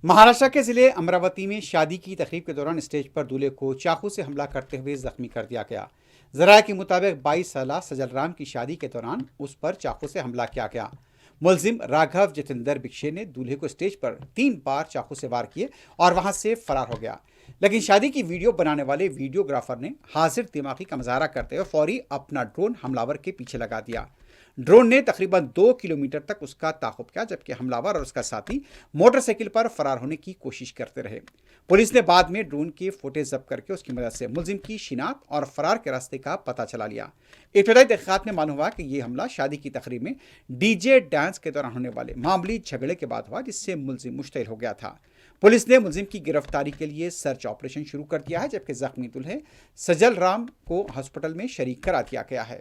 مہاراشٹر کے ضلع امراوتی میں شادی کی تقریب کے دوران اسٹیج پر دولہے کو چاقو سے حملہ کرتے ہوئے زخمی کر دیا گیا۔ ذرائع کے مطابق 22 سالہ سجل رام کی شادی کے دوران اس پر چاقو سے حملہ کیا گیا۔ ملزم راگھو جتندر بکشے نے دولہے کو اسٹیج پر 3 بار چاقو سے وار کیے اور وہاں سے فرار ہو گیا، لیکن شادی کی ویڈیو بنانے والے ویڈیوگرافر نے حاضر دماغی کا مظاہرہ کرتے ہوئے فوری اپنا ڈرون حملاور کے پیچھے لگا دیا۔ ڈرون نے تقریباً 2 کلومیٹر تک اس کا تعاقب کیا، جبکہ حملاور اور اس کا ساتھی موٹر سائیکل پر فرار ہونے کی کوشش کرتے رہے۔ پولیس نے بعد میں ڈرون کی فوٹیج ضبط کر کے اس کی مدد سے ملزم کی شناخت اور فرار کے راستے کا پتہ چلا لیا۔ ابتدائی تحقیقات میں معلوم ہوا کہ یہ حملہ شادی کی تقریب میں ڈی جے ڈانس کے دوران ہونے والے معمولی جھگڑے کے بعد ہوا، جس سے ملزم مشتعل ہو گیا تھا۔ پولیس نے ملزم کی گرفتاری کے لیے سرچ آپریشن شروع کر دیا ہے، جبکہ زخمی دولہے سجل رام کو ہاسپٹل میں شریک کرا دیا گیا ہے۔